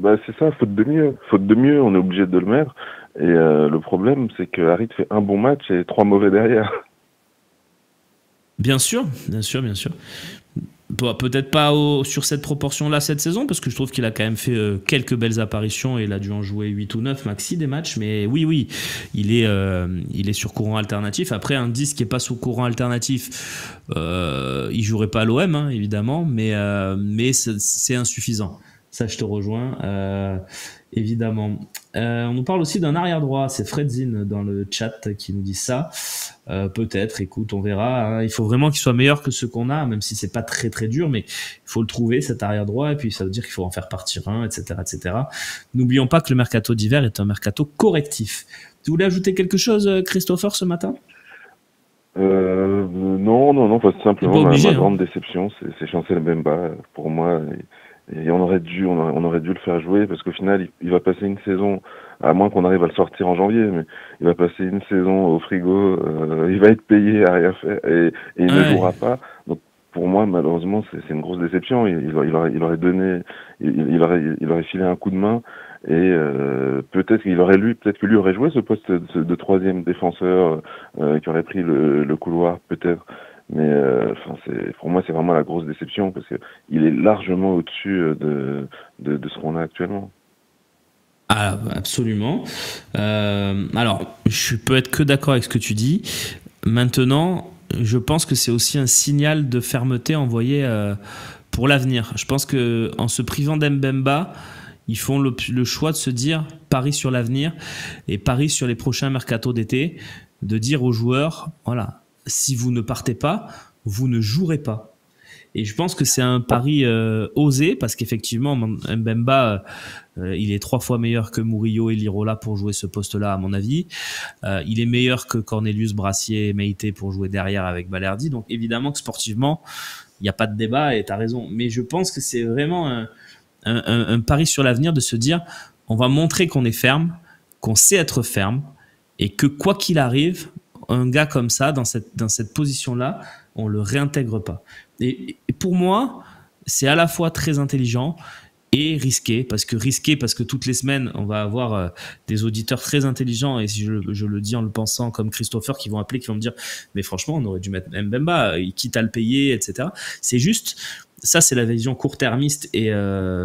C'est ça, faute de mieux. Faute de mieux, on est obligé de le mettre. Et le problème, c'est que Harit fait un bon match et 3 mauvais derrière. Bien sûr, bien sûr, bien sûr. Bon, peut-être pas sur cette proportion-là cette saison, parce que je trouve qu'il a quand même fait quelques belles apparitions et il a dû en jouer 8 ou 9 maxi des matchs. Mais oui, oui, il est sur courant alternatif. Après, un 10 qui n'est pas sous courant alternatif, il jouerait pas à l'OM, hein, évidemment, mais c'est insuffisant. Ça, je te rejoins, évidemment. On nous parle aussi d'un arrière droit, c'est Fredzin dans le chat qui nous dit ça. Peut-être, écoute, on verra. Hein. Il faut vraiment qu'il soit meilleur que ceux qu'on a, même si c'est pas très très dur, mais il faut le trouver cet arrière droit, et puis ça veut dire qu'il faut en faire partir un, etc., etc. N'oublions pas que le mercato d'hiver est un mercato correctif. Tu voulais ajouter quelque chose, Christopher, ce matin? Non, non, non, parce que T'es simplement pas ma obligé, hein. grande déception, c'est Chancel Mbemba pour moi. Et on aurait dû le faire jouer parce qu'au final, il va passer une saison, à moins qu'on arrive à le sortir en janvier, mais il va passer une saison au frigo, il va être payé à rien faire et il ne jouera Ouais. pas. Donc pour moi, malheureusement, c'est une grosse déception. Il aurait donné, il aurait filé un coup de main et peut-être que lui aurait joué ce poste de troisième défenseur qui aurait pris le couloir, peut-être. Mais enfin, pour moi, c'est vraiment la grosse déception parce que il est largement au-dessus de ce qu'on a actuellement. Ah, absolument. Alors, je peux être que d'accord avec ce que tu dis. Maintenant, je pense que c'est aussi un signal de fermeté envoyé pour l'avenir. Je pense que en se privant d'Mbemba, ils font le choix de se dire pari sur l'avenir et pari sur les prochains mercatos d'été, de dire aux joueurs, voilà, si vous ne partez pas, vous ne jouerez pas. Et je pense que c'est un pari osé parce qu'effectivement, Mbemba, il est 3 fois meilleur que Murillo et Lirola pour jouer ce poste-là, à mon avis. Il est meilleur que Cornelius, Brassier et Meïté pour jouer derrière avec Balerdi. Donc évidemment que sportivement, il n'y a pas de débat et tu as raison. Mais je pense que c'est vraiment un pari sur l'avenir de se dire, on va montrer qu'on est ferme, qu'on sait être ferme et que quoi qu'il arrive, un gars comme ça, dans cette position-là, on le réintègre pas. Et pour moi, c'est à la fois très intelligent et risqué parce que toutes les semaines, on va avoir des auditeurs très intelligents et si je le dis en le pensant comme Christopher qui vont appeler, qui vont me dire mais franchement, on aurait dû mettre Mbemba, quitte à le payer, etc. C'est juste, ça c'est la vision court-termiste et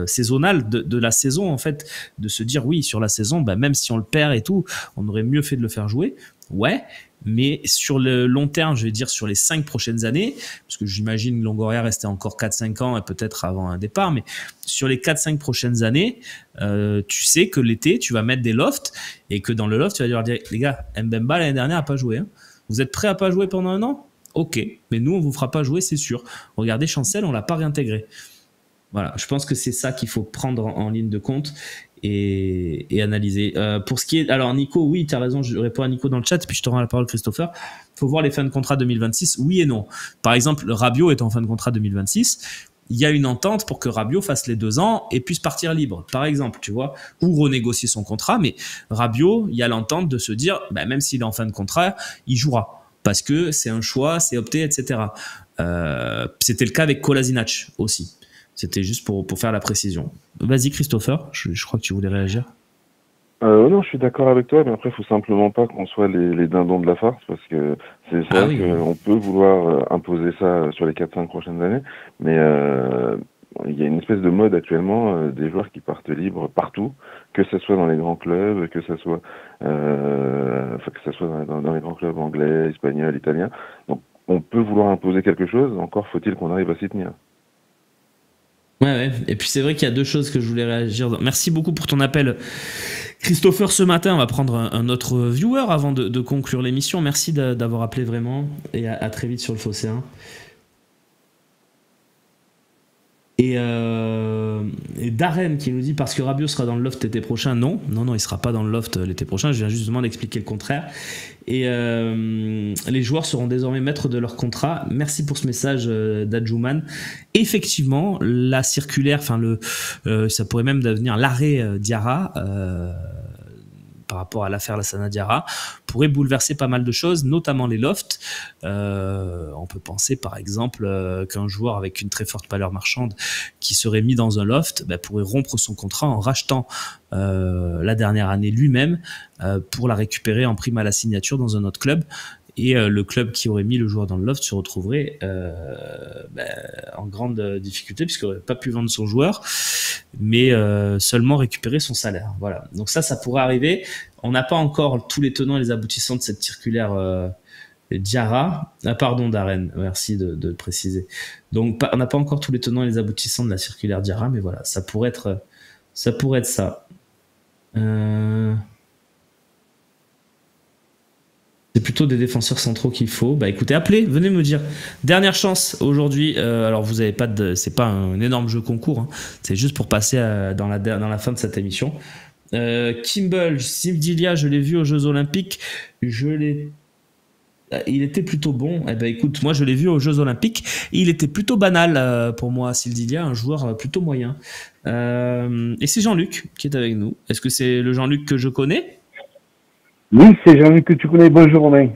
saisonnale de la saison en fait, de se dire oui, sur la saison, bah, même si on le perd et tout, on aurait mieux fait de le faire jouer. Ouais, mais sur le long terme, je vais dire sur les 5 prochaines années, parce que j'imagine Longoria restait encore 4-5 ans et peut-être avant un départ, mais sur les 4-5 prochaines années, tu sais que l'été, tu vas mettre des lofts et que dans le loft, tu vas dire, les gars, Mbemba l'année dernière n'a pas joué. Hein. Vous êtes prêts à pas jouer pendant un an ? Ok, mais nous, on vous fera pas jouer, c'est sûr. Regardez, Chancel, on l'a pas réintégré. Voilà, je pense que c'est ça qu'il faut prendre en ligne de compte et analyser. Pour ce qui est... Alors Nico, oui, tu as raison, je réponds à Nico dans le chat, puis je te rends la parole Christopher. Il faut voir les fins de contrat 2026, oui et non. Par exemple, Rabiot est en fin de contrat 2026, il y a une entente pour que Rabiot fasse les 2 ans et puisse partir libre, par exemple, tu vois, ou renégocier son contrat, mais Rabiot, il y a l'entente de se dire, bah, même s'il est en fin de contrat, il jouera, parce que c'est un choix, c'est opté, etc. C'était le cas avec Kolasinac aussi. C'était juste pour faire la précision. Vas-y Christopher, je crois que tu voulais réagir. Non, je suis d'accord avec toi, mais après, il faut simplement pas qu'on soit les dindons de la farce, parce que c'est vrai qu'on peut vouloir imposer ça sur les 4-5 prochaines années, mais il y a une espèce de mode actuellement des joueurs qui partent libres partout, que ce soit dans les grands clubs, que ce soit dans les grands clubs anglais, espagnols, italiens. Donc, on peut vouloir imposer quelque chose, encore faut-il qu'on arrive à s'y tenir. Ouais. Et puis c'est vrai qu'il y a 2 choses que je voulais réagir. Merci beaucoup pour ton appel, Christopher. Ce matin, on va prendre un autre viewer avant de conclure l'émission. Merci d'avoir appelé vraiment et à très vite sur le Phocéen. Et Darren qui nous dit parce que Rabiot sera dans le loft l'été prochain. Non, il sera pas dans le loft l'été prochain. Je viens justement d'expliquer le contraire. Et les joueurs seront désormais maîtres de leur contrat. Merci pour ce message d'Adjouman. Effectivement, la circulaire, ça pourrait même devenir l'arrêt Diarra par rapport à l'affaire Lassana Diarra, pourrait bouleverser pas mal de choses, notamment les lofts. On peut penser par exemple qu'un joueur avec une très forte valeur marchande qui serait mis dans un loft pourrait rompre son contrat en rachetant la dernière année lui-même pour la récupérer en prime à la signature dans un autre club. Et le club qui aurait mis le joueur dans le loft se retrouverait en grande difficulté puisqu'il n'aurait pas pu vendre son joueur, mais seulement récupérer son salaire. Voilà. Donc ça pourrait arriver. On n'a pas encore tous les tenants et les aboutissants de cette circulaire Diarra. Pardon Darren, merci de le préciser. Donc on n'a pas encore tous les tenants et les aboutissants de la circulaire Diarra, mais voilà, ça pourrait être ça. C'est plutôt des défenseurs centraux qu'il faut. Écoutez, appelez, venez me dire. Dernière chance aujourd'hui. Alors vous avez pas c'est pas un énorme jeu concours. Hein. C'est juste pour passer dans la fin de cette émission. Kimball, Sivdilia, je l'ai vu aux Jeux Olympiques. Il était plutôt bon. Écoute, moi je l'ai vu aux Jeux Olympiques. Il était plutôt banal pour moi, Sivdilia, un joueur plutôt moyen. Et c'est Jean-Luc qui est avec nous. Est-ce que c'est le Jean-Luc que je connais ? Oui, c'est Jean-Luc que tu connais. Bonjour, Romain.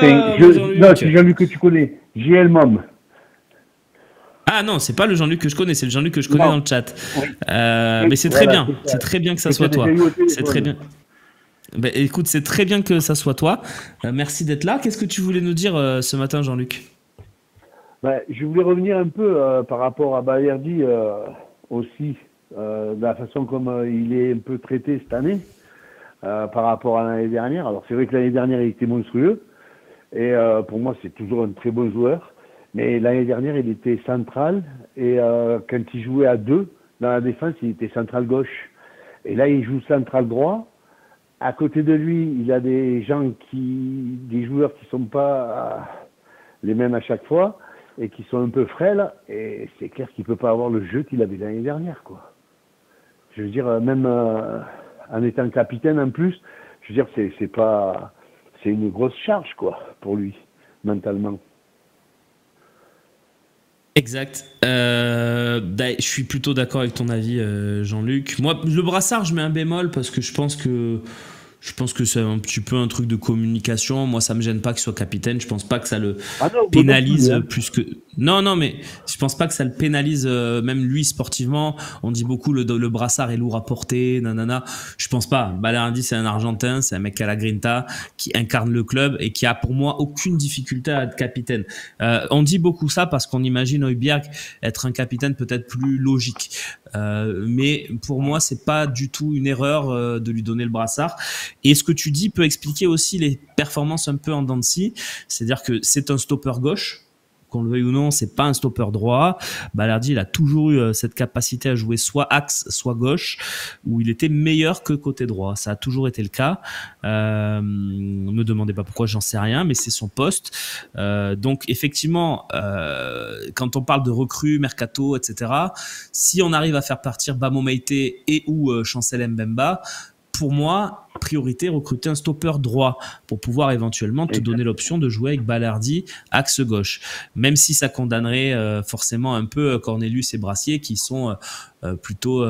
Jean-Luc. Non, c'est Jean-Luc que tu connais. JL Mom. Ah non, c'est pas le Jean-Luc que je connais, c'est le Jean-Luc que je connais Non. dans le chat. Oui. Mais c'est très Voilà, bien, c'est ça. c'est très bien que ça Je soit t'ai toi. déjà eu au téléphone. C'est très bien. Ben, écoute, c'est très bien que ça soit toi. Merci d'être là. Qu'est-ce que tu voulais nous dire ce matin, Jean-Luc? Ben, je voulais revenir un peu par rapport à Balerdi aussi, de la façon comme il est un peu traité cette année par rapport à l'année dernière. Alors c'est vrai que l'année dernière il était monstrueux et pour moi c'est toujours un très bon joueur. Mais l'année dernière il était central et quand il jouait à deux dans la défense il était central gauche. Et là il joue central droit. À côté de lui il a des joueurs qui sont pas les mêmes à chaque fois et qui sont un peu frêles, et c'est clair qu'il peut pas avoir le jeu qu'il avait l'année dernière, quoi. Je veux dire, même en étant capitaine en plus, je veux dire, c'est pas, c'est une grosse charge, quoi, pour lui, mentalement. Exact. Je suis plutôt d'accord avec ton avis, Jean-Luc. Moi, le brassard, je mets un bémol parce que je pense que c'est un petit peu un truc de communication. Moi, ça me gêne pas qu'il soit capitaine. Je pense pas que ça le pénalise plus que. Non, mais je pense pas que ça le pénalise, même lui sportivement. On dit beaucoup le brassard est lourd à porter, nanana. Je pense pas. Balerdi, c'est un Argentin, c'est un mec à la grinta qui incarne le club et qui a pour moi aucune difficulté à être capitaine. On dit beaucoup ça parce qu'on imagine Højbjerg être un capitaine peut-être plus logique. Mais pour moi, c'est pas du tout une erreur de lui donner le brassard. Et ce que tu dis peut expliquer aussi les performances un peu en dents de scie. C'est-à-dire que c'est un stopper gauche. Qu'on le veuille ou non, c'est pas un stopper droit. Balerdi, il a toujours eu cette capacité à jouer soit axe, soit gauche, où il était meilleur que côté droit. Ça a toujours été le cas. Ne me demandez pas pourquoi, j'en sais rien, mais c'est son poste. Donc effectivement, quand on parle de recrues, mercato, etc., si on arrive à faire partir Bamo Meïté et ou Chancel Mbemba, pour moi, priorité, recruter un stopper droit pour pouvoir éventuellement te donner l'option de jouer avec Balerdi axe gauche. Même si ça condamnerait forcément un peu Cornelius et Brassier qui sont plutôt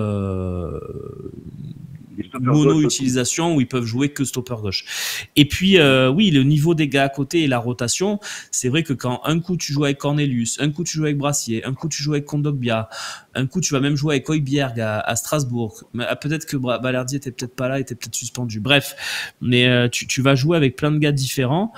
mono-utilisation où ils peuvent jouer que stopper gauche. Et puis, oui, le niveau des gars à côté et la rotation, c'est vrai que quand un coup tu joues avec Cornelius, un coup tu joues avec Brassier, un coup tu joues avec Kondogbia, un coup tu vas même jouer avec Højbjerg à Strasbourg. Peut-être que Balerdi était peut-être pas là, était peut-être suspendu. Bref, mais tu vas jouer avec plein de gars différents.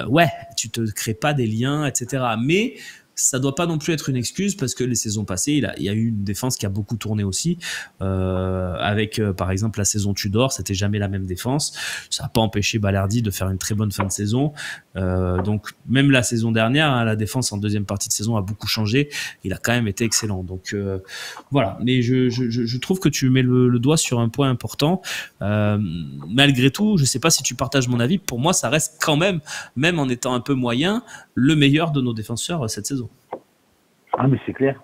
Ouais, tu te crées pas des liens, etc. Mais ça doit pas non plus être une excuse parce que les saisons passées, il y a eu une défense qui a beaucoup tourné aussi. Avec par exemple la saison Tudor, c'était jamais la même défense. Ça n'a pas empêché Balerdi de faire une très bonne fin de saison. Donc même la saison dernière, hein, la défense en deuxième partie de saison a beaucoup changé. Il a quand même été excellent. Donc voilà. Mais je trouve que tu mets le doigt sur un point important. Malgré tout, je sais pas si tu partages mon avis. Pour moi, ça reste quand même en étant un peu moyen, le meilleur de nos défenseurs cette saison. Ah mais c'est clair,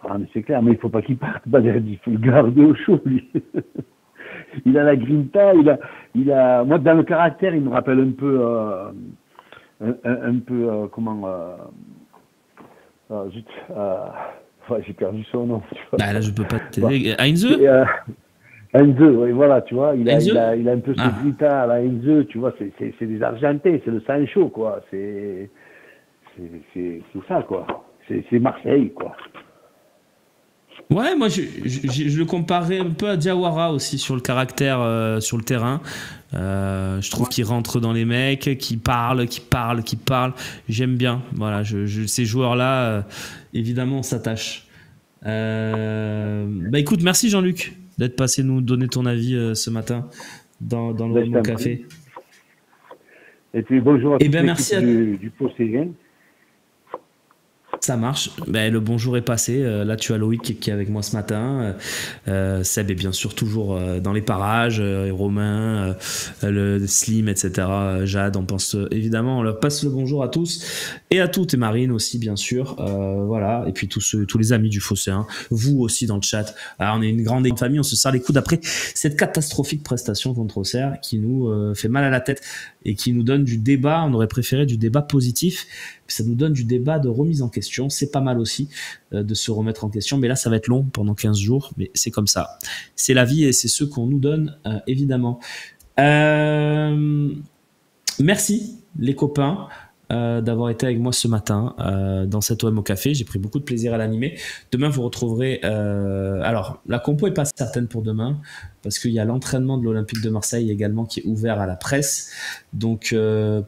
mais il faut pas qu'il parte, Balerdi, il faut le garder au chaud, lui. Il a la grinta, il a, moi dans le caractère, il me rappelle un peu, j'ai perdu son nom. Tu vois. Bah là, je peux pas t'aider. Heinze Heinze, oui, voilà, tu vois, il a un peu ce Ah. grinta à la Heinze, tu vois, c'est des Argentins, c'est le sang chaud, quoi, c'est ça, quoi. C'est Marseille, quoi. Ouais, moi je le comparais un peu à Diawara aussi sur le caractère sur le terrain. Je trouve qu'il rentre dans les mecs, qui parle. J'aime bien. Voilà, ces joueurs-là, évidemment, on s'attache. Bah écoute, merci Jean-Luc d'être passé nous donner ton avis ce matin dans le Mon Café. Et puis bonjour à tous merci du Postérien. Ça marche. Le bonjour est passé. Là, tu as Loïc qui est avec moi ce matin. Seb est bien sûr toujours dans les parages. Romain, le Slim, etc. Jade, on pense évidemment. On leur passe le bonjour à tous et à toutes. Et Marine aussi, bien sûr. Voilà. Et puis tous les amis du Phocéen. Vous aussi dans le chat. Alors, on est une grande famille. On se serre les coudes après cette catastrophique prestation contre Auxerre qui nous fait mal à la tête et qui nous donne du débat. On aurait préféré du débat positif. Ça nous donne du débat de remise en question. C'est pas mal aussi de se remettre en question. Mais là, ça va être long pendant 15 jours. Mais c'est comme ça. C'est la vie et c'est ce qu'on nous donne, évidemment. Merci, les copains. d'avoir été avec moi ce matin dans cet OM au café. J'ai pris beaucoup de plaisir à l'animer. Demain, vous retrouverez... alors, la compo est pas certaine pour demain parce qu'il y a l'entraînement de l'Olympique de Marseille également qui est ouvert à la presse. Donc,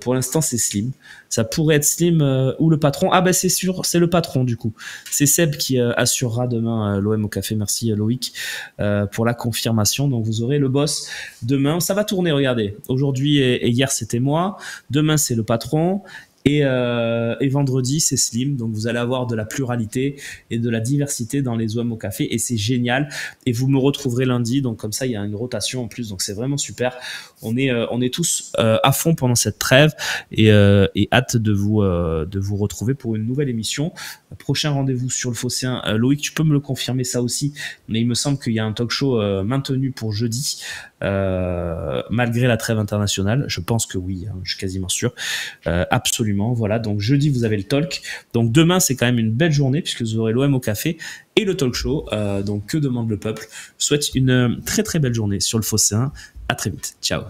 pour l'instant, c'est Slim. Ça pourrait être Slim ou le patron. Ah ben, c'est sûr, c'est le patron du coup. C'est Seb qui assurera demain l'OM au café. Merci Loïc pour la confirmation. Donc, vous aurez le boss demain. Ça va tourner, regardez. Aujourd'hui et hier, c'était moi. Demain, c'est le patron. Et vendredi, c'est Slim. Donc, vous allez avoir de la pluralité et de la diversité dans les OM au café. Et c'est génial. Et vous me retrouverez lundi. Donc, comme ça, il y a une rotation en plus. Donc, c'est vraiment super. On est tous à fond pendant cette trêve et hâte de vous retrouver pour une nouvelle émission. Prochain rendez-vous sur le Phocéen. Loïc, tu peux me le confirmer ça aussi. Mais il me semble qu'il y a un talk show maintenu pour jeudi. Malgré la trêve internationale, je pense que oui, hein, je suis quasiment sûr. Absolument. Voilà, donc jeudi vous avez le talk. Donc demain c'est quand même une belle journée puisque vous aurez l'OM au café et le talk show. Donc que demande le peuple? Je vous souhaite une très très belle journée sur le Phocéen. À très vite. Ciao.